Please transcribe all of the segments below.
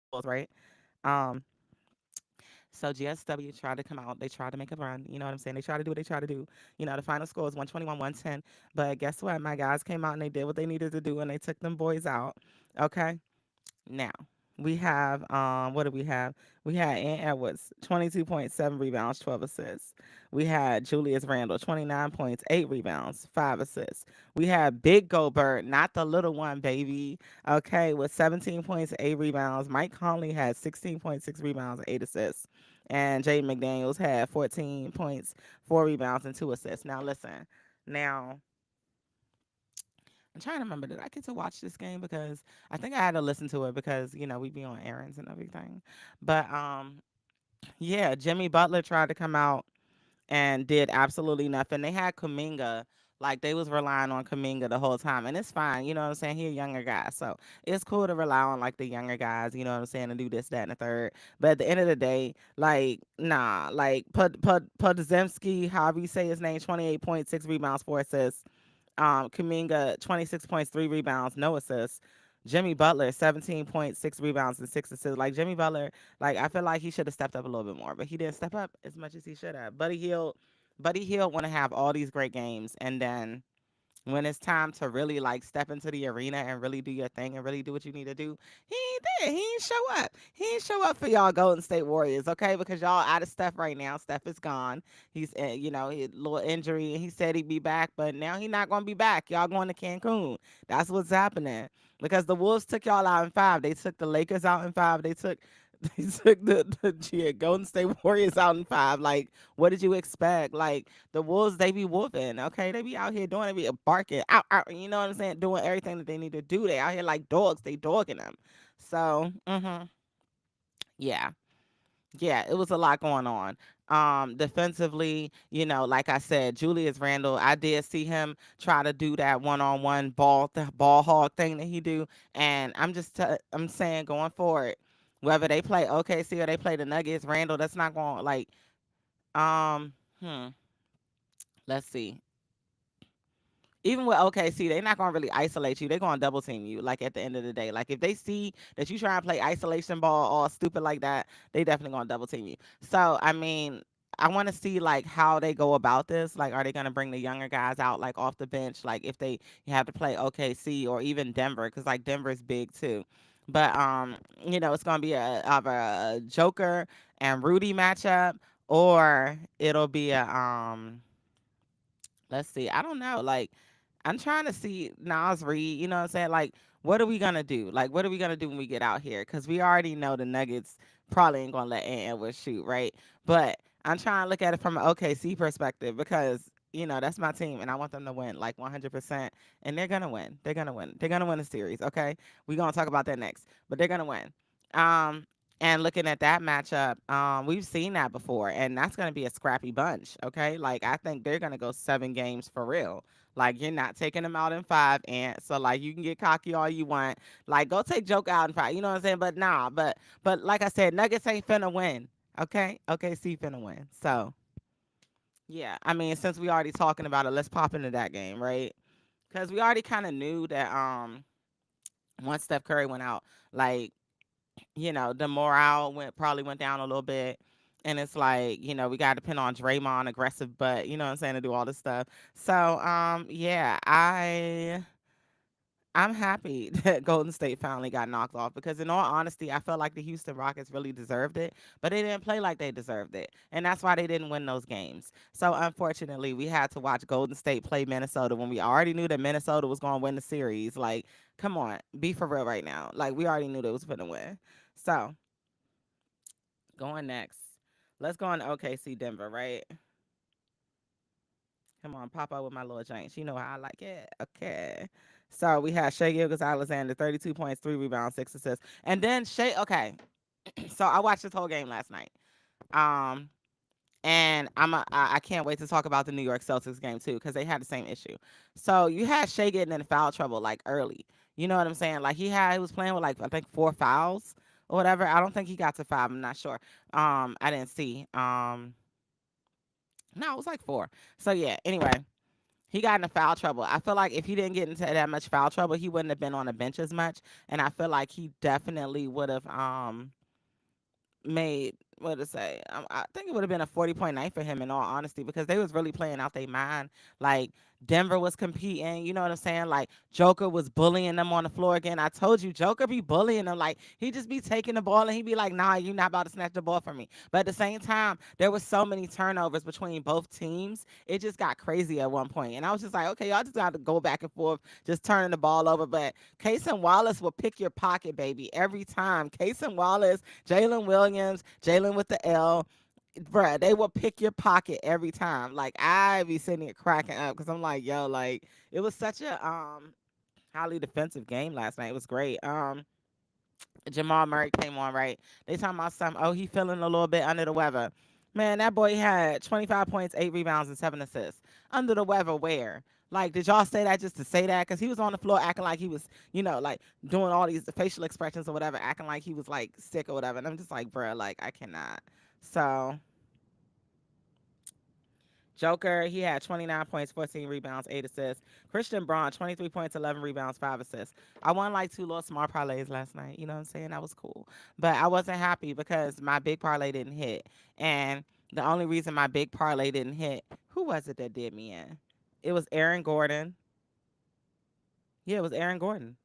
schools, right? Um, so GSW tried to come out. They tried to make a run. You know what I'm saying? They tried to do what they tried to do. You know, the final score was 121, 110. But guess what? My guys came out and they did what they needed to do and they took them boys out. Okay. Now we have what do we have? We had Ant Edwards, 22.7 rebounds, 12 assists. We had Julius Randle, 29 points, 8 rebounds, 5 assists. We had Big Gobert, not the little one, baby. Okay, with 17 points, 8 rebounds. Mike Conley had 16.6 rebounds, 8 assists. And Jaden McDaniels had 14 points, 4 rebounds, and 2 assists. Now listen. Now I'm trying to remember, did I get to watch this game? Because I think I had to listen to it because, we be on errands and everything. But yeah, Jimmy Butler tried to come out and did absolutely nothing. They had Kuminga, like they was relying on Kuminga the whole time. And it's fine, you know what I'm saying? He a younger guy. So it's cool to rely on like the younger guys, you know what I'm saying, and do this, that, and the third. But at the end of the day, like, nah, like Podzemski, however you say his name, 28.6 rebounds, 4 assists. Kuminga, 26 points, 3 rebounds, no assists. Jimmy Butler, 17.6 rebounds and 6 assists. Like Jimmy Butler, like I feel like he should have stepped up a little bit more, but he didn't step up as much as he should have. Buddy Hield want to have all these great games, and then when it's time to really like step into the arena and really do your thing and really do what you need to do, he ain't there. He ain't show up. He ain't show up for y'all Golden State Warriors, okay? Because y'all out of Steph right now. Steph is gone. He's, he had a little injury and he said he'd be back, but now he's not going to be back. Y'all going to Cancun. That's what's happening. Because the Wolves took y'all out in 5. They took the Lakers out in 5. They took they took the Golden State Warriors out in 5. Like, what did you expect? Like, the wolves, they be wolfing, okay? They be out here doing, they be barking, out, out, you know what I'm saying? Doing everything that they need to do. They out here like dogs, they dogging them. So, yeah. Yeah, it was a lot going on. Defensively, like I said, Julius Randle, I did see him try to do that one-on-one the ball hog thing that he do, and I'm saying going forward, whether they play OKC or they play the Nuggets, Randle, that's not going like um hmm, let's see. Even with OKC, they're not gonna really isolate you. They're gonna double team you. Like at the end of the day, like if they see that you try and play isolation ball all stupid like that, they definitely gonna double team you. So I mean, I want to see like how they go about this. Like, are they gonna bring the younger guys out like off the bench? Like if they have to play OKC or even Denver, because like Denver's big too. But it's gonna be either a Joker and Rudy matchup, or it'll be a let's see. I don't know. Like, I'm trying to see Nas Reed. You know what I'm saying? Like, what are we gonna do? Like, what are we gonna do when we get out here? Because we already know the Nuggets probably ain't gonna let Ant Edwards shoot, right? But I'm trying to look at it from an OKC perspective because that's my team and I want them to win like 100%. And they're gonna win. They're gonna win. They're gonna win the series. Okay, we're gonna talk about that next. But they're gonna win. Um, and looking at that matchup, we've seen that before, and that's going to be a scrappy bunch. Okay, like I think they're going to go 7 games for real. Like you're not taking them out in 5, and so like you can get cocky all you want. Like go take Joke out in 5. You know what I'm saying? But nah, but like I said, Nuggets ain't finna win. Okay, see finna win. So yeah, I mean since we already talking about it, let's pop into that game, right? Because we already kind of knew that once Steph Curry went out, like the morale probably went down a little bit. And it's like, we got to depend on Draymond, aggressive, but you know what I'm saying, to do all this stuff. So, yeah, I'm happy that Golden State finally got knocked off because, in all honesty, I felt like the Houston Rockets really deserved it, but they didn't play like they deserved it, and that's why they didn't win those games. So, unfortunately, we had to watch Golden State play Minnesota when we already knew that Minnesota was going to win the series. Like, come on, be for real right now. Like, we already knew they was going to win. So, going next, let's go on to OKC Denver, right? Come on, pop up with my little joints. You know how I like it. Okay. So we had Shea Gilgis Alexander, 32 points, 3 rebounds, 6 assists. And then okay. So I watched this whole game last night. Um, and I can't wait to talk about the New York Celtics game too, because they had the same issue. So you had Shea getting in foul trouble like early. You know what I'm saying? Like he was playing with like I think 4 fouls or whatever. I don't think he got to 5. I'm not sure. I didn't see. No, it was like 4. So yeah, anyway. He got into foul trouble. I feel like if he didn't get into that much foul trouble, he wouldn't have been on the bench as much. And I feel like he definitely would have made what to say. I think it would have been a 40-point night for him in all honesty because they was really playing out their mind. Like Denver was competing, you know what I'm saying? Like Joker was bullying them on the floor again. I told you, Joker be bullying them. Like he just be taking the ball and he be like, "Nah, you not about to snatch the ball from me." But at the same time, there was so many turnovers between both teams. It just got crazy at one point, and I was just like, "Okay, y'all just got to go back and forth, just turning the ball over." But Cason Wallace will pick your pocket, baby, every time. Cason Wallace, Jalen Williams, Jalen with the L, bruh, they will pick your pocket every time. Like I be sitting here cracking up because I'm like, yo, like it was such a highly defensive game last night. It was great. Jamal Murray came on, right. They talking about something. Oh, he feeling a little bit under the weather. Man, that boy had 25 points, 8 rebounds, and 7 assists. Under the weather, where? Like, did y'all say that just to say that? Because he was on the floor acting like he was, like doing all these facial expressions or whatever, acting like he was like sick or whatever. And I'm just like, bruh, like I cannot. So Joker, he had 29 points, 14 rebounds, 8 assists. Christian Braun, 23 points, 11 rebounds, 5 assists. I won like two little small parlays last night. You know what I'm saying? That was cool. But I wasn't happy because my big parlay didn't hit. And the only reason my big parlay didn't hit, who was it that did me in? It was Aaron Gordon. Yeah, it was Aaron Gordon.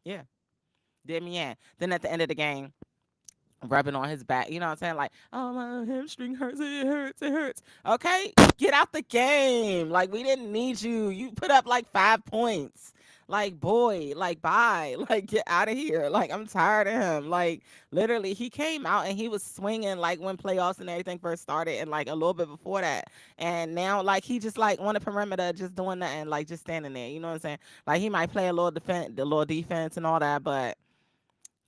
Yeah, did me in. Then at the end of the game, rubbing on his back. You know what I'm saying? Like, oh, my hamstring hurts. It hurts. It hurts. Okay, get out the game. Like, we didn't need you. You put up like 5 points. Like, boy, like, bye. Like, get out of here. Like, I'm tired of him. Like, literally, he came out and he was swinging like when playoffs and everything first started and like a little bit before that. And now, like, he just like on the perimeter, just doing nothing, like just standing there. You know what I'm saying? Like, he might play a little defense and all that, but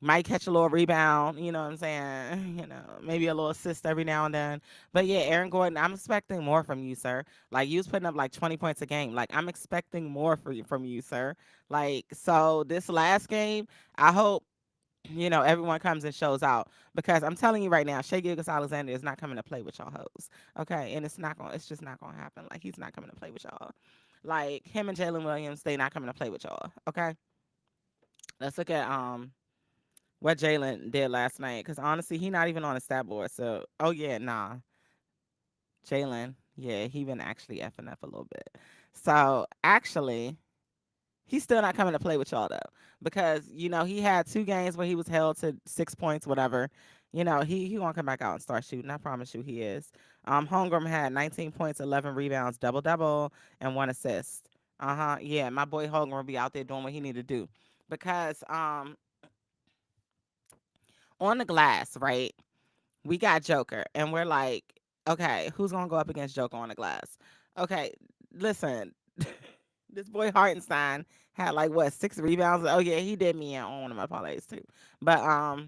might catch a little rebound, you know what I'm saying? Maybe a little assist every now and then. But yeah, Aaron Gordon, I'm expecting more from you, sir. Like you was putting up like 20 points a game. Like I'm expecting more from you, sir. Like so this last game, I hope everyone comes and shows out because I'm telling you right now, Shea Gilgis Alexander is not coming to play with y'all hoes. Okay, and it's just not gonna happen. Like he's not coming to play with y'all. Like him and Jalen Williams, they not coming to play with y'all. Okay, let's look at what Jalen did last night. Because honestly, he not even on the stat board. So, oh yeah, nah, Jalen, yeah, he been actually effing up a little bit. So actually, he's still not coming to play with y'all though, because he had 2 games where he was held to 6 points, whatever. He gonna come back out and start shooting. I promise you, he is. Holmgren had 19 points, 11 rebounds, double double, and 1 assist. Yeah, my boy Holmgren will be out there doing what he need to do, because on the glass, right? We got Joker, and we're like, okay, who's gonna go up against Joker on the glass? Okay, listen, this boy Hartenstein had like what 6 rebounds. Oh yeah, he did me in on one of my parlays too. But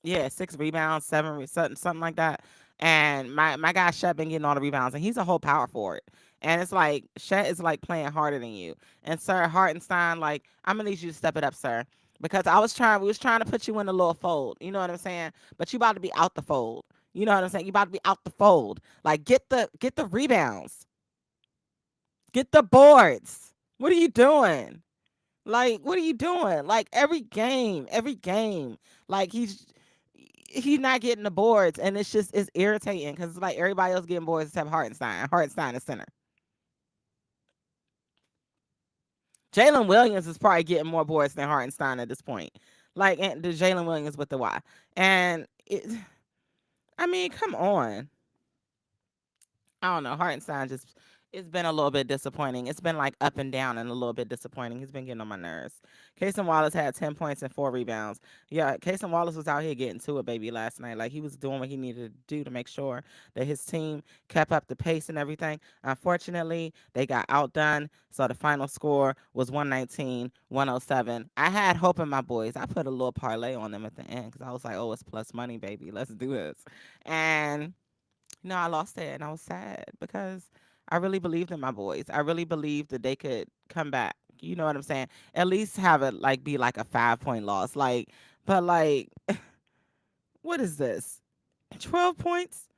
yeah, 6 rebounds, something like that. And my guy Shet been getting all the rebounds, and he's a whole power forward. And it's like Shet is like playing harder than you. And Sir Hartenstein, like I'm gonna need you to step it up, sir, because we was trying to put you in a little fold. You know what I'm saying? But you about to be out the fold. You know what I'm saying? You about to be out the fold. Like get the rebounds, get the boards. What are you doing? Like, what are you doing? Like every game, like he's not getting the boards, and it's irritating because it's like everybody else getting boards except Hartenstein. Hartenstein is center. Jalen Williams is probably getting more boards than Hartenstein at this point. Like and the Jalen Williams with the Y, and I mean, come on. I don't know. Hartenstein just it's been a little bit disappointing. It's been like up and down and a little bit disappointing. He's been getting on my nerves. Kason Wallace had 10 points and 4 rebounds. Yeah, Kason Wallace was out here getting to it, baby, last night. Like he was doing what he needed to do to make sure that his team kept up the pace and everything. Unfortunately, they got outdone. So the final score was 119-107. I had hope in my boys. I put a little parlay on them at the end because I was like, oh, it's plus money, baby. Let's do this. And I lost it and I was sad because I really believed in my boys. I really believed that they could come back. You know what I'm saying? At least have it like be like a 5 point loss. Like, but like, what is this? 12 points?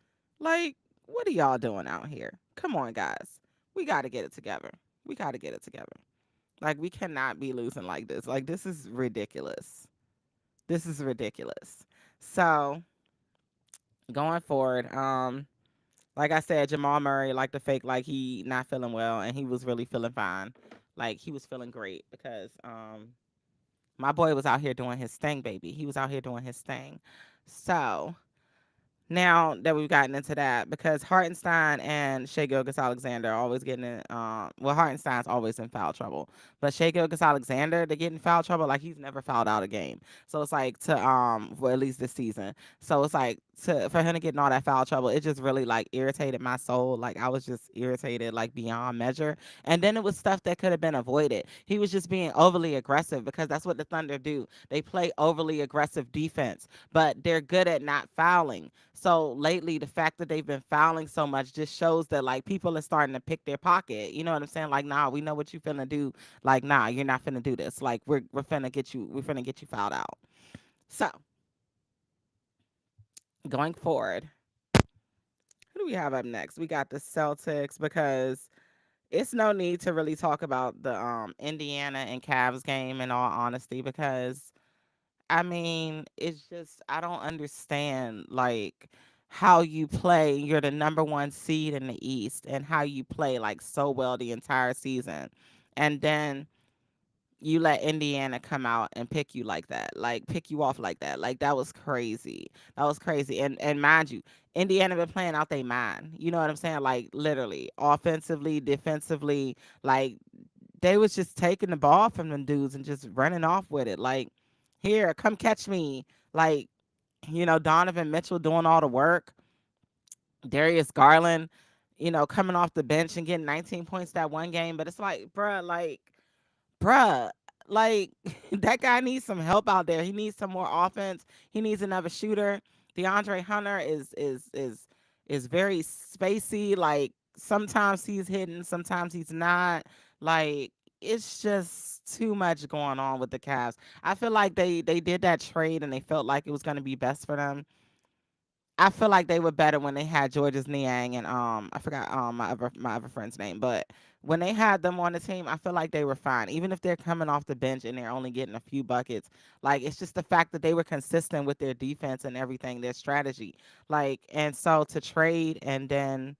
Like, what are y'all doing out here? Come on, guys. We got to get it together. We got to get it together. Like, we cannot be losing like this. Like, this is ridiculous. This is ridiculous. So, going forward, like I said, Jamal Murray liked to fake like he not feeling well, and he was really feeling fine. Like, he was feeling great because my boy was out here doing his thing, baby. He was out here doing his thing. So, now that we've gotten into that, because Hartenstein and Shea Gilgeous-Alexander are always getting in, well, Hartenstein's always in foul trouble, but Shea Gilgeous-Alexander, they get in foul trouble like he's never fouled out a game. So it's like well, at least this season. So it's like for him to get in all that foul trouble, it just really like irritated my soul. Like, I was just irritated like beyond measure. And then it was stuff that could have been avoided. He was just being overly aggressive because that's what the Thunder do. They play overly aggressive defense, but they're good at not fouling. So lately, the fact that they've been fouling so much just shows that like people are starting to pick their pocket. You know what I'm saying? Like, nah, we know what you finna do. Like, nah, you're not finna do this. Like, we're finna get you. We're finna get you fouled out. So going forward, who do we have up next? We got the Celtics because it's no need to really talk about the Indiana and Cavs game in all honesty because I mean, it's just I don't understand like how you play. You're the number one seed in the East, and how you play like so well the entire season, and then you let Indiana come out and pick you like that, like pick you off like that. Like, that was crazy. That was crazy. And mind you, Indiana been playing out their mind. You know what I'm saying? Like, literally, offensively, defensively, like they was just taking the ball from them dudes and just running off with it. Like, here, come catch me. Like, Donovan Mitchell doing all the work. Darius Garland, coming off the bench and getting 19 points that one game. But it's like, bruh, like that guy needs some help out there. He needs some more offense. He needs another shooter. DeAndre Hunter is very spacey. Like, sometimes he's hitting, sometimes he's not. Like, it's just too much going on with the Cavs. I feel like they did that trade and they felt like it was going to be best for them. I feel like they were better when they had Georges Niang and I forgot my other friend's name, but when they had them on the team, I feel like they were fine. Even if they're coming off the bench and they're only getting a few buckets, like, it's just the fact that they were consistent with their defense and everything, their strategy. Like, and so to trade and then,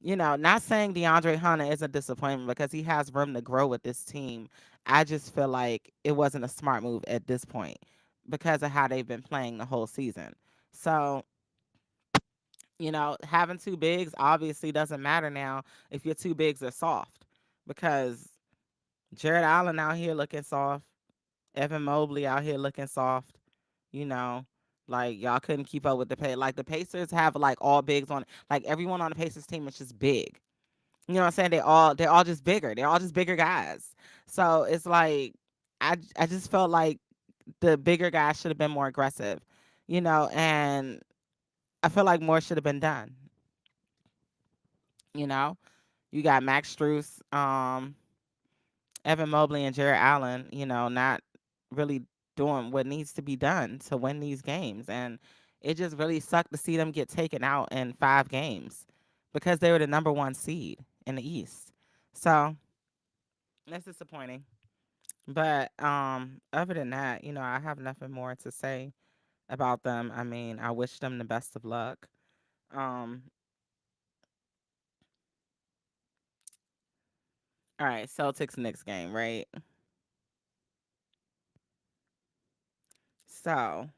not saying DeAndre Hunter is a disappointment because he has room to grow with this team. I just feel like it wasn't a smart move at this point because of how they've been playing the whole season. So, having two bigs obviously doesn't matter now if your two bigs are soft because Jared Allen out here looking soft, Evan Mobley out here looking soft, you know. Like, y'all couldn't keep up with the pay. Like, the Pacers have like all bigs on, like everyone on the Pacers team is just big. You know what I'm saying? They're all just bigger. They're all just bigger guys. So it's like I just felt like the bigger guys should have been more aggressive, and I feel like more should have been done, you know. You got Max Strus, Evan Mobley, and Jared Allen, not really doing what needs to be done to win these games. And it just really sucked to see them get taken out in 5 games because they were the number one seed in the East. So that's disappointing. But other than that, I have nothing more to say about them. I mean, I wish them the best of luck. Um, all right, Celtics next game, right? So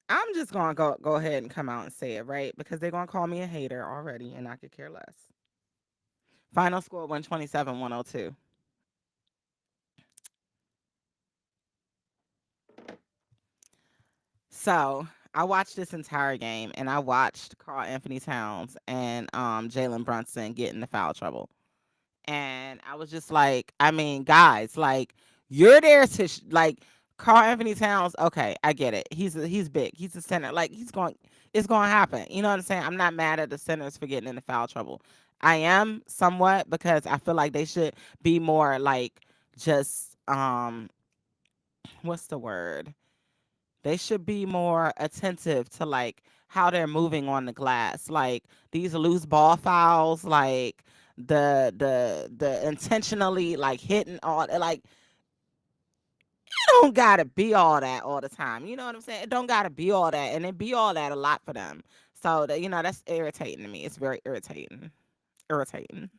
I'm just gonna go ahead and come out and say it, right? Because they're gonna call me a hater already, and I could care less. Final score 127-102. So I watched this entire game, and I watched Carl Anthony Towns and Jalen Brunson get into foul trouble. And I was just like, I mean, guys, like, you're there to like Carl Anthony Towns. Okay, I get it. He's big. He's a center. Like, it's going to happen. You know what I'm saying? I'm not mad at the centers for getting into foul trouble. I am somewhat because I feel like they should be more like just what's the word? They should be more attentive to like how they're moving on the glass. Like these loose ball fouls, like the intentionally like hitting all like don't gotta be all that all the time. You know what I'm saying? It don't gotta be all that, and it be all that a lot for them. So that that's irritating to me. It's very irritating. Irritating.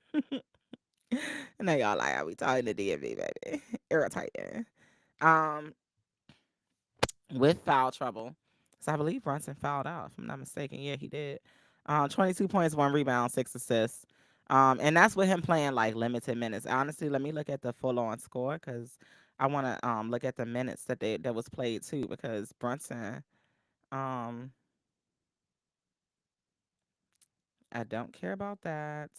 I know y'all like how we talking to DMV, baby. Irritating. Um, with foul trouble. So I believe Brunson fouled out, if I'm not mistaken. Yeah, he did. 22 points, 1 rebound, 6 assists. And that's with him playing like limited minutes. Honestly, let me look at the full on score because I want to look at the minutes that was played too because Brunson, um, I don't care about that.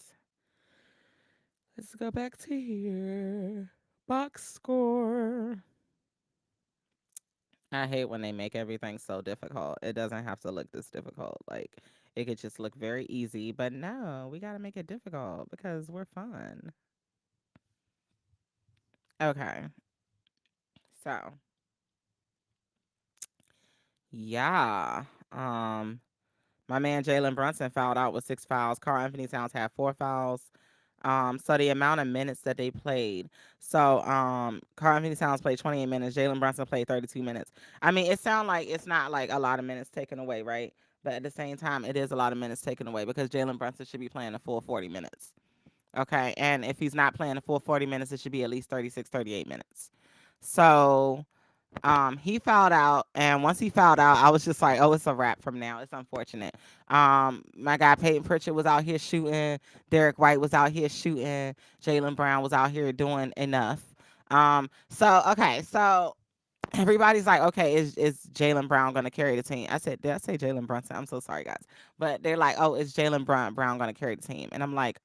Let's go back to here. Box score. I hate when they make everything so difficult. It doesn't have to look this difficult. Like it could just look very easy, but no, we got to make it difficult because we're fun. Okay. So, yeah. Um my man Jalen Brunson fouled out with 6 fouls. Carl Anthony Towns had 4 fouls. So the amount of minutes that they played. So, Carl Anthony Towns played 28 minutes. Jalen Brunson played 32 minutes. I mean, it sounds like it's not like a lot of minutes taken away, right? But at the same time, it is a lot of minutes taken away because Jalen Brunson should be playing a full 40 minutes. Okay. And if he's not playing a full 40 minutes, it should be at least 36, 38 minutes. So, he fouled out, and once he fouled out, I was just like, "Oh, it's a wrap from now." It's unfortunate. My guy Peyton Pritchard was out here shooting. Derek White was out here shooting. Jalen Brown was out here doing enough. So okay, so everybody's like, "Okay, is Jalen Brown gonna carry the team?" I said, "Did I say Jalen Brunson?" I'm so sorry, guys, but they're like, "Oh, is Jalen Brown gonna carry the team?" And I'm like,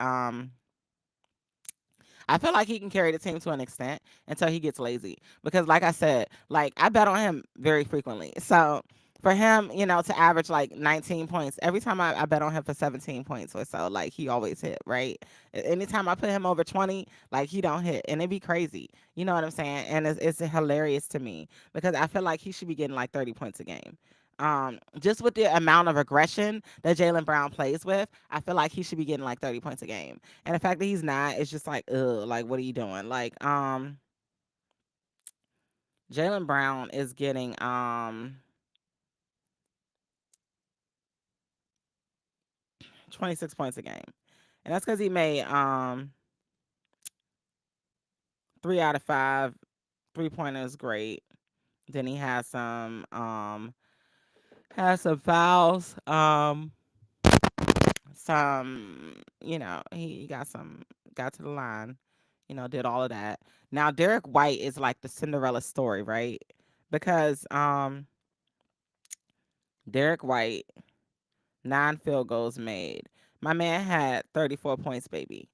I feel like he can carry the team to an extent until he gets lazy. Because like I said, like I bet on him very frequently. So for him, to average like 19 points, every time I bet on him for 17 points or so, like he always hit, right? Anytime I put him over 20, like he don't hit. And it'd be crazy. You know what I'm saying? And it's hilarious to me because I feel like he should be getting like 30 points a game. Just with the amount of aggression that Jalen Brown plays with, I feel like he should be getting like 30 points a game. And the fact that he's not, it's just like, ugh, like what are you doing? Like, Jalen Brown is getting 26 points a game. And that's because he made 3 out of 5 3 pointers great. Then he has some fouls. Some, he got to the line, did all of that. Now Derek White is like the Cinderella story, right? Because Derek White, 9 field goals made. My man had 34 points, baby.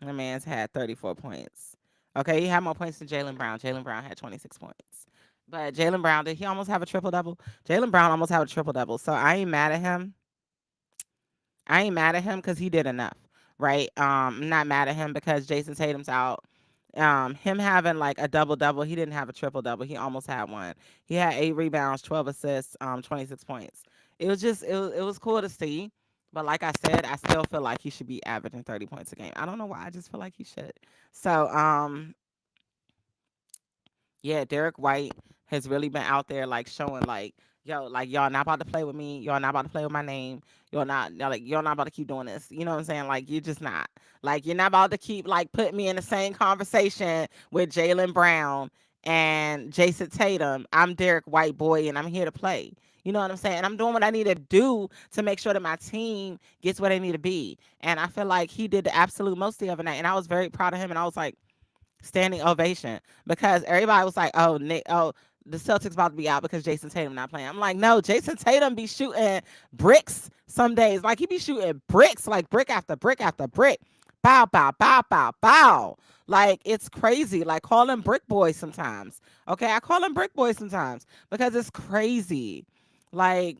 My man's had 34 points. Okay, he had more points than Jalen Brown. Jalen Brown had 26 points. But Jalen Brown, did he almost have a triple double? Jalen Brown almost had a triple double. So I ain't mad at him. I ain't mad at him because he did enough, right? I'm not mad at him because Jason Tatum's out. Him having like a double double, he didn't have a triple double. He almost had one. He had 8 rebounds, 12 assists, 26 points. It was cool to see, but like I said, I still feel like he should be averaging 30 points a game. I don't know why, I just feel like he should. So yeah, Derek White has really been out there like showing like, yo, like y'all not about to play with me. Y'all not about to play with my name. Y'all not about to keep doing this. You know what I'm saying? Like you're just not. Like you're not about to keep like putting me in the same conversation with Jalen Brown and Jason Tatum. I'm Derek White boy and I'm here to play. You know what I'm saying? And I'm doing what I need to do to make sure that my team gets where they need to be. And I feel like he did the absolute most the other night. And I was very proud of him. And I was like, standing ovation because everybody was like, "Oh, Nick, oh, the Celtics about to be out because Jason Tatum not playing." I'm like, "No, Jason Tatum be shooting bricks some days. Like he be shooting bricks, like brick after brick after brick. Bow, bow, bow, bow, bow. Like it's crazy. Like call him Brick Boy sometimes. Okay, I call him Brick Boy sometimes because it's crazy. Like,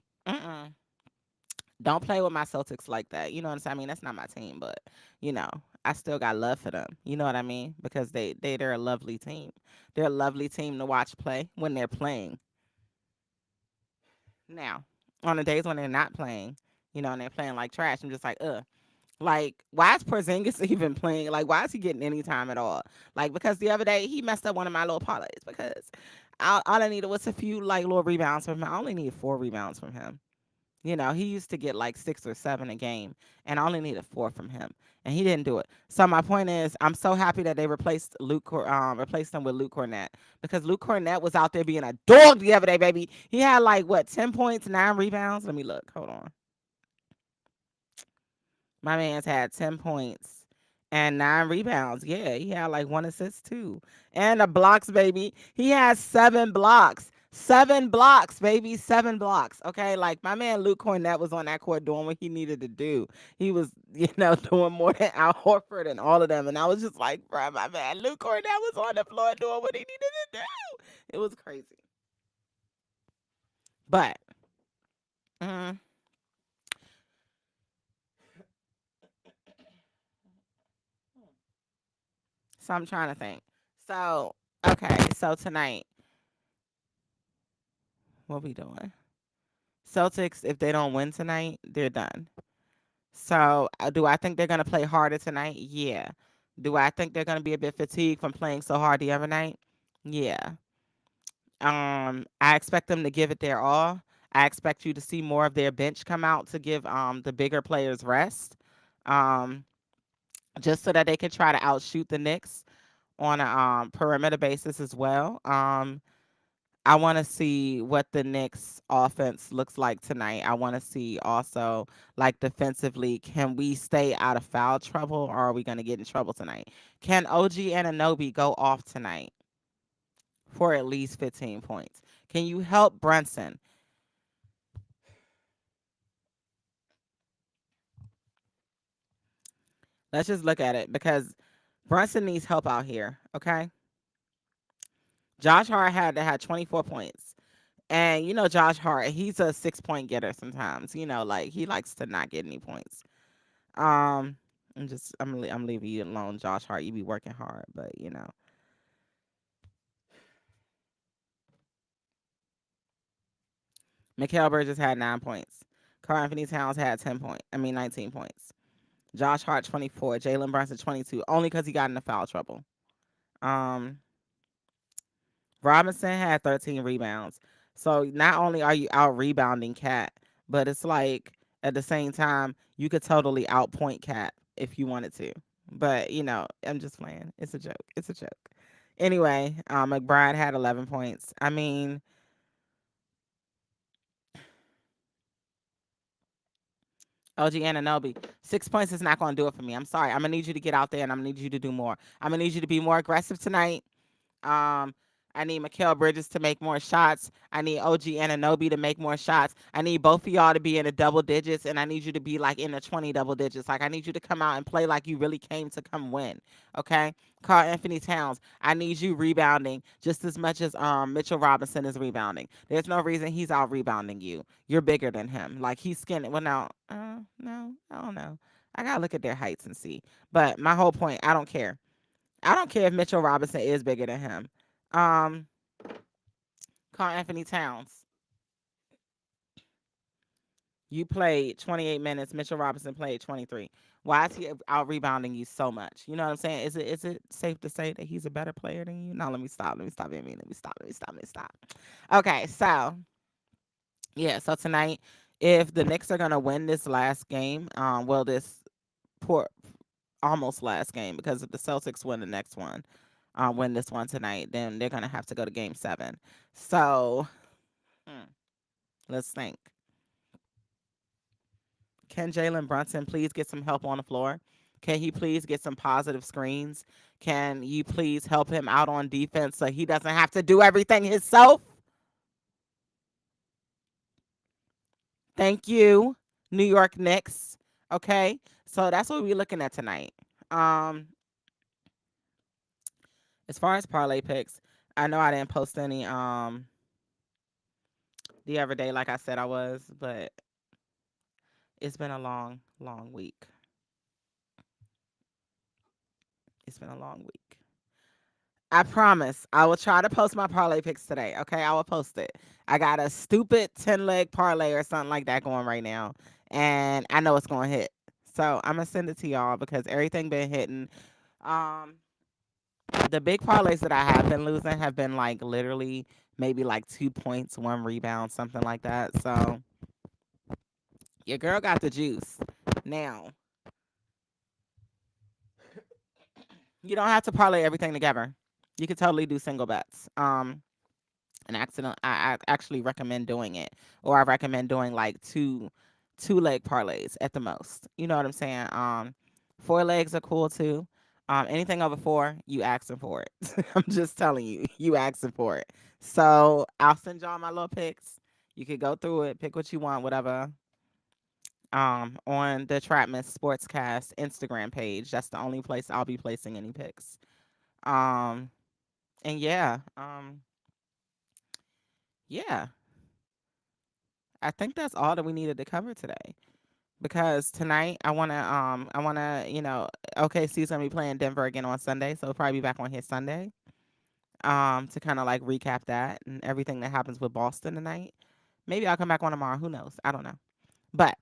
don't play with my Celtics like that. You know what I'm saying? I mean, that's not my team, but you know, I still got love for them. You know what I mean? Because they're a lovely team. They're a lovely team to watch play when they're playing. Now, on the days when they're not playing, and they're playing like trash. I'm just like, ugh. Like, why is Porzingis even playing? Like, why is he getting any time at all? Like, because the other day he messed up one of my little parlays because all I needed was a few like little rebounds from him. I only need 4 rebounds from him. He used to get like 6 or 7 a game, and I only needed 4 from him, and he didn't do it. So my point is, I'm so happy that they replaced him with Luke Cornett, because Luke Cornett was out there being a dog the other day, baby. He had like what, 10 points, 9 rebounds. Let me look. Hold on. My man's had 10 points and 9 rebounds. Yeah, he had like 1 assist too. And the blocks, baby. He has 7 blocks. 7 blocks, baby. 7 blocks. Okay. Like my man Luke Cornett was on that court doing what he needed to do. He was, doing more than Al Horford and all of them. And I was just like, bro, my man Luke Cornett was on the floor doing what he needed to do. It was crazy. But mm, so I'm trying to think. So okay, so tonight, what we doing? Celtics, if they don't win tonight, they're done. So, do I think they're going to play harder tonight? Yeah. Do I think they're going to be a bit fatigued from playing so hard the other night? Yeah. I expect them to give it their all. I expect you to see more of their bench come out to give the bigger players rest. Um, just so that they can try to outshoot the Knicks on a perimeter basis as well. I want to see what the Knicks offense looks like tonight. I want to see also, like, defensively, can we stay out of foul trouble, or are we going to get in trouble tonight? Can OG Anunoby go off tonight for at least 15 points? Can you help Brunson? Let's just look at it, because Brunson needs help out here, okay? Josh Hart had 24 points. And Josh Hart, he's a 6 point getter sometimes. Like, he likes to not get any points. Um, I'm leaving you alone, Josh Hart. You be working hard, but Mikal Bridges had 9 points. Karl Anthony Towns had 19 points. Josh Hart 24. Jalen Brunson 22. Only because he got into foul trouble. Um, Robinson had 13 rebounds. So not only are you out rebounding Cat, but it's like at the same time you could totally outpoint Cat if you wanted to. But I'm just playing. It's a joke. It's a joke. Anyway, McBride had 11 points. I mean, OG Ananobi, 6 points is not going to do it for me. I'm sorry. I'm gonna need you to get out there, and I'm gonna need you to do more. I'm gonna need you to be more aggressive tonight. Um, I need Mikal Bridges to make more shots. I need OG Anunoby to make more shots. I need both of y'all to be in the double digits, and I need you to be like in the 20 double digits. Like, I need you to come out and play like you really came to come win. Okay? Karl Anthony Towns, I need you rebounding just as much as Mitchell Robinson is rebounding. There's no reason he's out rebounding you. You're bigger than him. Like, he's skinny. Well, now, no, I don't know. I gotta look at their heights and see. But my whole point, I don't care. I don't care if Mitchell Robinson is bigger than him. Um, Karl Anthony Towns, you played 28 minutes. Mitchell Robinson played 23. Why is he out rebounding you so much? You know what I'm saying? Is it safe to say that he's a better player than you? No, let me stop. Let me stop being mean. Let me stop. Let me stop. Let me stop. Okay, so yeah, so tonight, if the Knicks are gonna win this last game, well, this poor almost last game, because if the Celtics win the next one, win this one tonight, then they're gonna have to go to Game 7. So hmm, let's think. Can Jalen Brunson please get some help on the floor? Can he please get some positive screens? Can you please help him out on defense so he doesn't have to do everything himself? Thank you, New York Knicks. Okay, so that's what we're looking at tonight. Um, as far as parlay picks, I know I didn't post any the other day like I said I was, but it's been a long, long week. It's been a long week. I promise. I will try to post my parlay picks today. Okay, I will post it. I got a stupid 10 leg parlay or something like that going right now, and I know it's gonna hit. So I'm gonna send it to y'all because everything been hitting. Um, the big parlays that I have been losing have been like literally maybe like 2 points, one rebound, something like that. So your girl got the juice. Now you don't have to parlay everything together. You could totally do single bets. An accident, I actually recommend doing it, or I recommend doing like two leg parlays at the most. You know what I'm saying? 4 legs are cool too. Anything over four, you asking for it. I'm just telling you, you asking for it. So I'll send y'all my little picks. You could go through it, pick what you want, whatever. On the Trapman Sportscast Instagram page. That's the only place I'll be placing any picks. Um, and yeah, I think that's all that we needed to cover today. Because tonight I wanna, OKC's gonna be playing Denver again on Sunday, so we'll probably be back on here Sunday. To kind of like recap that and everything that happens with Boston tonight. Maybe I'll come back on tomorrow. Who knows? I don't know. But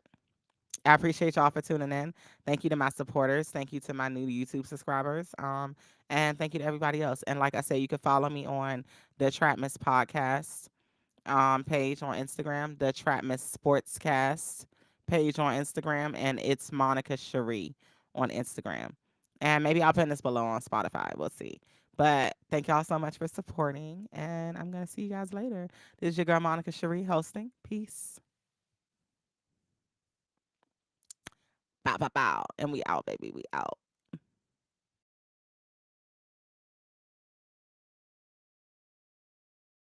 I appreciate y'all for tuning in. Thank you to my supporters. Thank you to my new YouTube subscribers. And thank you to everybody else. And like I said, you can follow me on the Trap Miss Podcast page on Instagram, the Trap Miss Sportscast page on Instagram, and it's Monica Cherie on Instagram. And maybe I'll put this below on Spotify. We'll see. But thank y'all so much for supporting, and I'm gonna see you guys later. This is your girl Monica Cherie hosting. Peace. Bow bow bow. And we out, baby. We out.